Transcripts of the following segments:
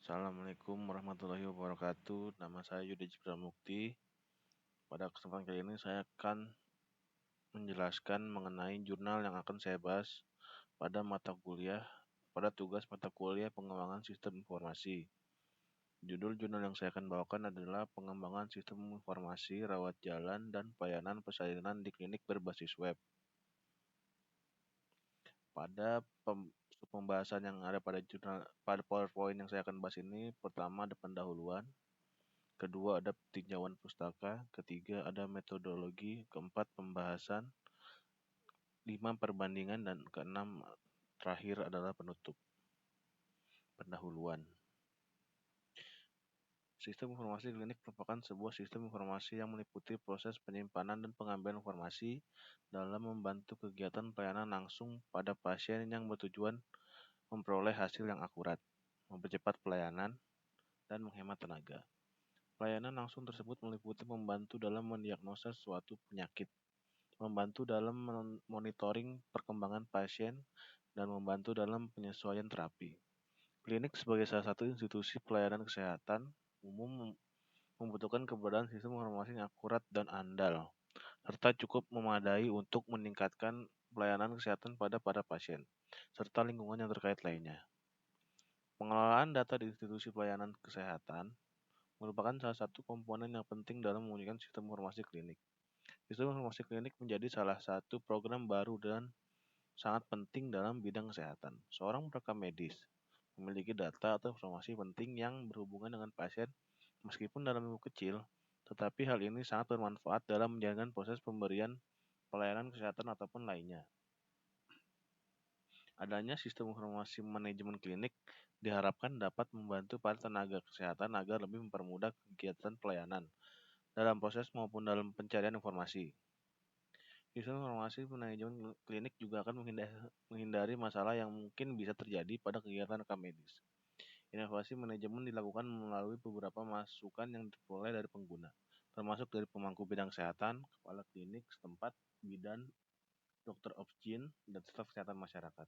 Assalamualaikum warahmatullahi wabarakatuh. Nama saya Yudi Cipta Mukti. Pada kesempatan kali ini saya akan menjelaskan mengenai jurnal yang akan saya bahas pada tugas mata kuliah pengembangan sistem informasi. Judul jurnal yang saya akan bawakan adalah pengembangan sistem informasi rawat jalan dan pelayanan persalinan di klinik berbasis web. Pada pembahasan yang ada pada PowerPoint yang saya akan bahas ini, pertama ada pendahuluan, kedua ada tinjauan pustaka, ketiga ada metodologi, keempat pembahasan, lima perbandingan, dan keenam terakhir adalah penutup. Pendahuluan. Sistem informasi klinik merupakan sebuah sistem informasi yang meliputi proses penyimpanan dan pengambilan informasi dalam membantu kegiatan pelayanan langsung pada pasien yang bertujuan memperoleh hasil yang akurat, mempercepat pelayanan, dan menghemat tenaga. Pelayanan langsung tersebut meliputi membantu dalam mendiagnosa suatu penyakit, membantu dalam monitoring perkembangan pasien, dan membantu dalam penyesuaian terapi. Klinik sebagai salah satu institusi pelayanan kesehatan umum membutuhkan keberadaan sistem informasi yang akurat dan andal, serta cukup memadai untuk meningkatkan pelayanan kesehatan pada para pasien, serta lingkungan yang terkait lainnya. Pengelolaan data di institusi pelayanan kesehatan merupakan salah satu komponen yang penting dalam mewujudkan sistem informasi klinik. Sistem informasi klinik menjadi salah satu program baru dan sangat penting dalam bidang kesehatan. Seorang perekam medis memiliki data atau informasi penting yang berhubungan dengan pasien meskipun dalam lingkup kecil, tetapi hal ini sangat bermanfaat dalam menjalankan proses pemberian pelayanan kesehatan ataupun lainnya. Adanya sistem informasi manajemen klinik diharapkan dapat membantu para tenaga kesehatan agar lebih mempermudah kegiatan pelayanan dalam proses maupun dalam pencarian informasi. Sistem informasi manajemen klinik juga akan menghindari masalah yang mungkin bisa terjadi pada kegiatan rekam medis. Inovasi manajemen dilakukan melalui beberapa masukan yang diperoleh dari pengguna, termasuk dari pemangku bidang kesehatan, kepala klinik setempat, bidan, dokter obgyn, dan staf kesehatan masyarakat.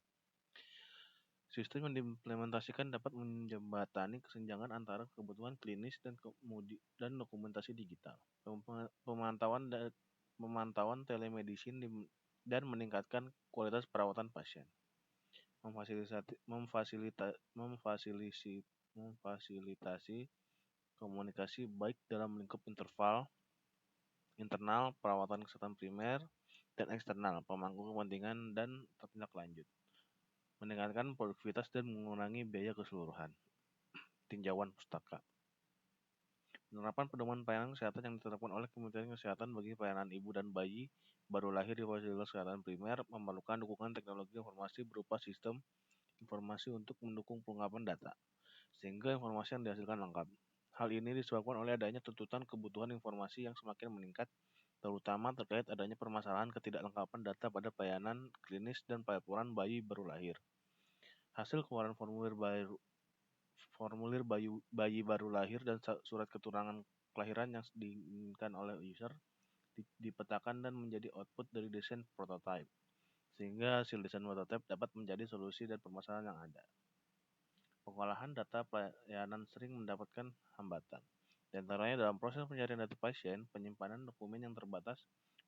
Sistem yang diimplementasikan dapat menjembatani kesenjangan antara kebutuhan klinis dan dokumentasi digital. Pemantauan telemedicine dan meningkatkan kualitas perawatan pasien. Memfasilitasi komunikasi baik dalam lingkup internal perawatan kesehatan primer dan eksternal pemangku kepentingan dan tindak lanjut. Meningkatkan produktivitas dan mengurangi biaya keseluruhan. Tinjauan pustaka. Penerapan pedoman pelayanan kesehatan yang ditetapkan oleh Kementerian Kesehatan bagi pelayanan ibu dan bayi baru lahir di fasilitas kesehatan primer memerlukan dukungan teknologi informasi berupa sistem informasi untuk mendukung pengungkapan data, sehingga informasi yang dihasilkan lengkap. Hal ini disebabkan oleh adanya tuntutan kebutuhan informasi yang semakin meningkat, terutama terkait adanya permasalahan ketidaklengkapan data pada pelayanan klinis dan pelaporan bayi baru lahir. Hasil keluaran formulir bayi baru lahir dan surat keterangan kelahiran yang diinginkan oleh user dipetakan dan menjadi output dari desain prototype, sehingga hasil desain prototype dapat menjadi solusi dan permasalahan yang ada. Pengolahan data pelayanan sering mendapatkan hambatan, di antaranya dalam proses pencarian data pasien, penyimpanan dokumen yang terbatas,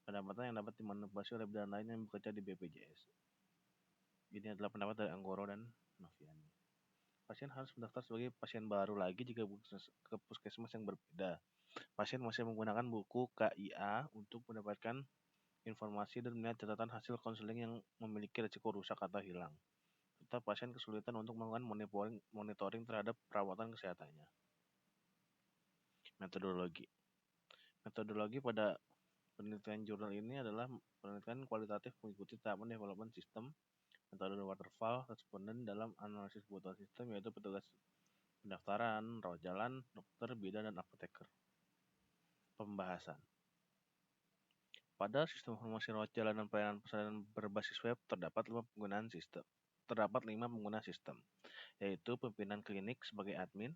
pendapatan yang dapat dimanipulasi oleh bidan lain yang bekerja di BPJS. Ini adalah pendapat dari Anggoro dan Noviani. Pasien harus mendaftar sebagai pasien baru lagi jika ke puskesmas yang berbeda. Pasien masih menggunakan buku KIA untuk mendapatkan informasi dan melihat catatan hasil konseling yang memiliki risiko rusak atau hilang, serta pasien kesulitan untuk melakukan monitoring terhadap perawatan kesehatannya. Metodologi pada penelitian jurnal ini adalah penelitian kualitatif mengikuti tahapan development sistem, metode waterfall, responden dalam analisis kebutuhan sistem, yaitu petugas pendaftaran, rawat jalan, dokter, bidan, dan apoteker. Pembahasan. Pada sistem informasi rawat jalan dan pelayanan persalinan berbasis web terdapat 5 pengguna sistem, yaitu pimpinan klinik sebagai admin,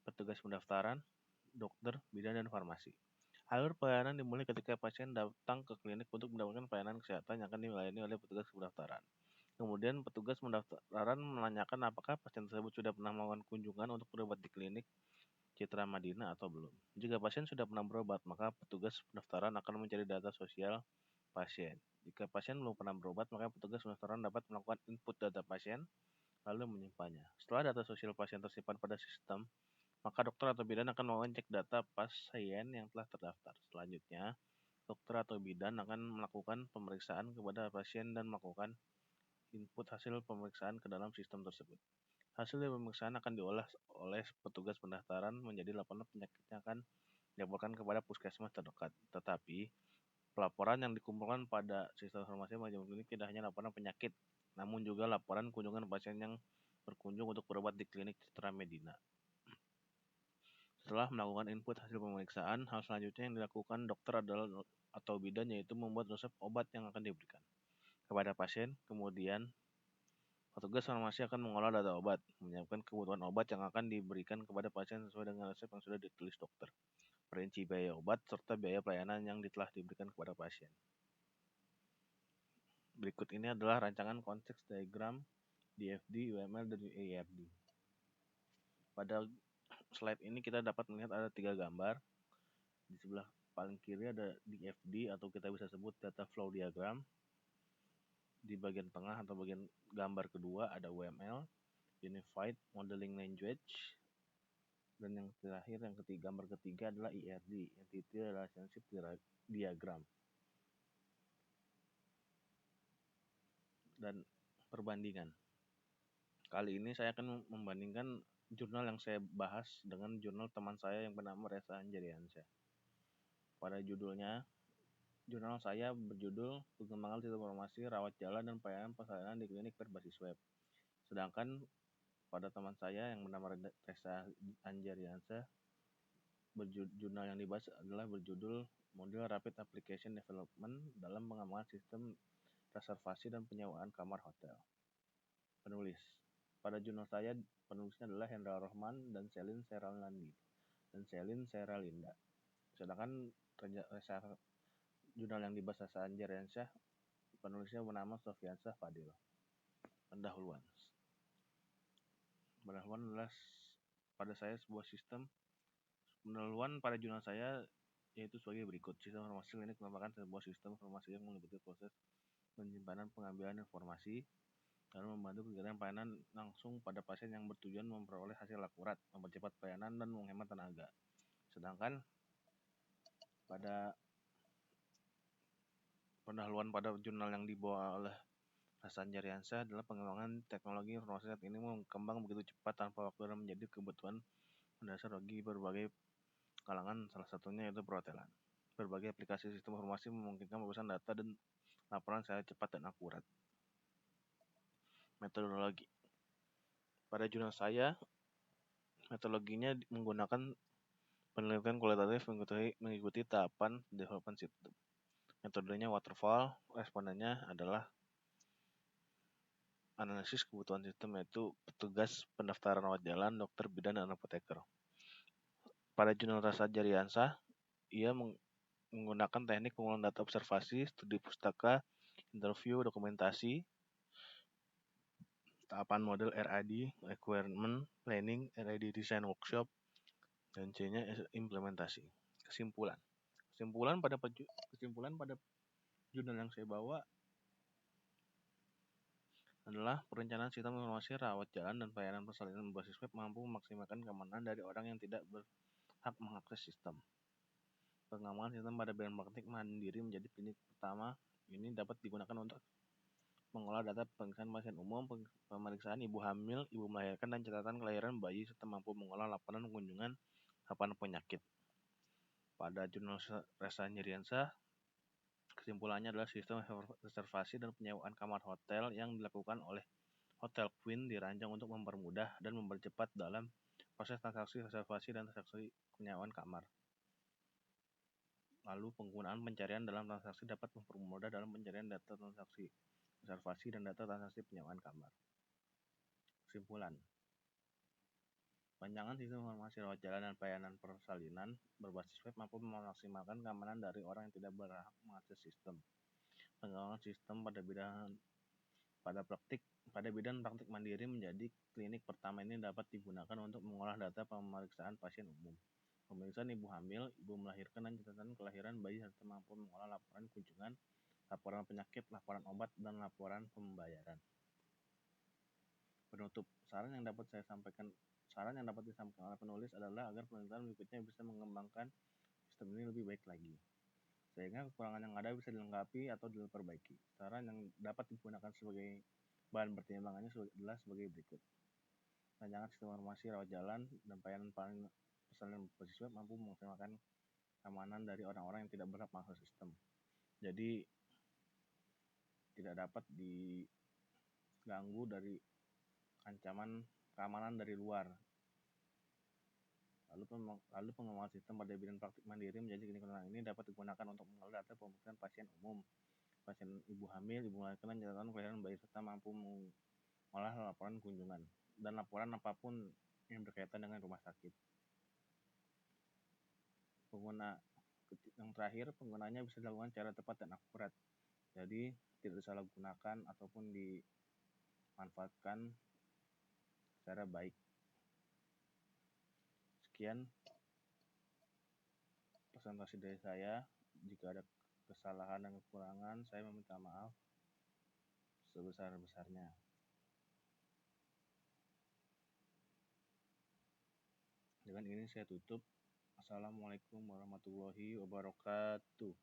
petugas pendaftaran, dokter, bidan, dan farmasi. Alur pelayanan dimulai ketika pasien datang ke klinik untuk mendapatkan pelayanan kesehatan yang akan dilayani oleh petugas pendaftaran. Kemudian petugas pendaftaran menanyakan apakah pasien tersebut sudah pernah melakukan kunjungan untuk berobat di klinik Citra Madinah atau belum. Jika pasien sudah pernah berobat, maka petugas pendaftaran akan mencari data sosial pasien. Jika pasien belum pernah berobat, maka petugas pendaftaran dapat melakukan input data pasien lalu menyimpannya. Setelah data sosial pasien tersimpan pada sistem, maka dokter atau bidan akan mengecek data pasien yang telah terdaftar. Selanjutnya, dokter atau bidan akan melakukan pemeriksaan kepada pasien dan melakukan input hasil pemeriksaan ke dalam sistem tersebut. Hasil dari pemeriksaan akan diolah oleh petugas pendaftaran menjadi laporan penyakit yang akan dilaporkan kepada puskesmas terdekat. Tetapi, pelaporan yang dikumpulkan pada sistem informasi manajemen klinik tidak hanya laporan penyakit, namun juga laporan kunjungan pasien yang berkunjung untuk berobat di klinik Citra Medina. Setelah melakukan input hasil pemeriksaan, hal selanjutnya yang dilakukan dokter adalah atau bidan yaitu membuat resep obat yang akan diberikan kepada pasien. Kemudian, petugas farmasi akan mengolah data obat, menyiapkan kebutuhan obat yang akan diberikan kepada pasien sesuai dengan resep yang sudah ditulis dokter, perinci biaya obat, serta biaya pelayanan yang telah diberikan kepada pasien. Berikut ini adalah rancangan konteks diagram DFD, UML, dan EFD. Pada slide ini kita dapat melihat ada 3 gambar. Di sebelah paling kiri ada DFD atau kita bisa sebut data flow diagram. Di bagian tengah atau bagian gambar kedua ada UML, Unified Modeling Language. Dan yang terakhir, gambar ketiga adalah ERD, Entity Relationship Diagram. Dan perbandingan. Kali ini saya akan membandingkan jurnal yang saya bahas dengan jurnal teman saya yang bernama Reza Anjariansyah. Pada jurnal saya berjudul Pengembangan Sistem Informasi Rawat Jalan dan Pelayanan Persalinan di Klinik Berbasis Web. Sedangkan pada teman saya yang bernama Reza Anjariansyah, jurnal yang dibahas adalah berjudul Model Rapid Application Development dalam Pengembangan Sistem Reservasi dan Penyewaan Kamar Hotel. Penulis. Pada jurnal saya, penulisnya adalah Hendra Rohman dan Selin Seralinda. Sedangkan jurnal yang dibahas Reza Anjariansyah, penulisnya bernama Sofiansyah Fadil. Pendahuluan adalah pada saya sebuah sistem. Pendahuluan pada jurnal saya yaitu sebagai berikut. Sistem informasi klinik merupakan sebuah sistem informasi yang meliputi proses penyimpanan pengambilan informasi dan membantu kegiatan pelayanan langsung pada pasien yang bertujuan memperoleh hasil akurat, mempercepat pelayanan, dan menghemat tenaga. Sedangkan pada pendahuluan pada jurnal yang dibawa oleh Reza Anjariansyah adalah pengembangan teknologi informasi saat ini berkembang begitu cepat tanpa waktu dan menjadi kebutuhan mendasar bagi berbagai kalangan, salah satunya yaitu perhotelan. Berbagai aplikasi sistem informasi memungkinkan pemrosesan data dan laporan secara cepat dan akurat. Metodologi. Pada jurnal saya, metodologinya menggunakan penelitian kualitatif mengikuti tahapan development system. Metodenya waterfall, respondennya adalah analisis kebutuhan sistem yaitu petugas pendaftaran rawat jalan, dokter, bidan, dan apoteker. Pada jurnal Reza Anjariansyah, ia menggunakan teknik pengumpulan data observasi, studi pustaka, interview, dokumentasi, tahapan model RAD, requirement planning, RAD design workshop, dan C-nya implementasi. Kesimpulan pada jurnal yang saya bawa adalah perencanaan sistem informasi rawat jalan dan pelayanan persalinan berbasis web mampu memaksimalkan keamanan dari orang yang tidak berhak mengakses sistem. Pengembangan sistem pada bidang praktik mandiri menjadi klinik pertama ini dapat digunakan untuk mengolah data pemeriksaan pasien umum, pemeriksaan ibu hamil, ibu melahirkan, dan catatan kelahiran bayi, serta mampu mengolah laporan kunjungan laporan penyakit. Pada jurnal Reza Anjariansyah, kesimpulannya adalah sistem reservasi dan penyewaan kamar hotel yang dilakukan oleh Hotel Queen dirancang untuk mempermudah dan mempercepat dalam proses transaksi reservasi dan transaksi penyewaan kamar. Lalu penggunaan pencarian dalam transaksi dapat mempermudah dalam pencarian data transaksi reservasi dan data transaksi penyewaan kamar. Kesimpulan. Panjangan sistem informasi rawat jalan dan pelayanan persalinan berbasis web mampu memaksimalkan keamanan dari orang yang tidak berhak mengakses sistem. Pengembangan sistem pada bidang Pada bidang praktik mandiri menjadi klinik pertama ini dapat digunakan untuk mengolah data pemeriksaan pasien umum. Pemeriksaan ibu hamil, ibu melahirkan, dan catatan kelahiran bayi serta mampu mengolah laporan kunjungan, laporan penyakit, laporan obat, dan laporan pembayaran. Penutup, saran yang dapat disampaikan oleh penulis adalah agar penelitian berikutnya bisa mengembangkan sistem ini lebih baik lagi, sehingga kekurangan yang ada bisa dilengkapi atau diperbaiki. Saran yang dapat digunakan sebagai bahan pertimbangannya adalah sebagai berikut. Rancangan sistem informasi rawat jalan dan pelayanan persalinan beasiswa mampu memaksimalkan keamanan dari orang-orang yang tidak berhak masuk sistem. Jadi tidak dapat diganggu dari ancaman keamanan dari luar. Lalu pengembangan sistem pada bidang praktik mandiri menjadi klinik ini dapat digunakan untuk mengolah data pemeriksaan pasien umum, pasien ibu hamil, ibu melahirkan, catatan kelahiran bayi serta mampu mengolah laporan kunjungan dan laporan apapun yang berkaitan dengan rumah sakit. Yang terakhir, penggunaannya bisa dilakukan secara tepat dan akurat. Jadi tidak disalahgunakan ataupun dimanfaatkan secara baik. Sekian presentasi dari saya. Jika ada kesalahan dan kekurangan, saya meminta maaf sebesar-besarnya. Dengan ini saya tutup. Assalamualaikum warahmatullahi wabarakatuh.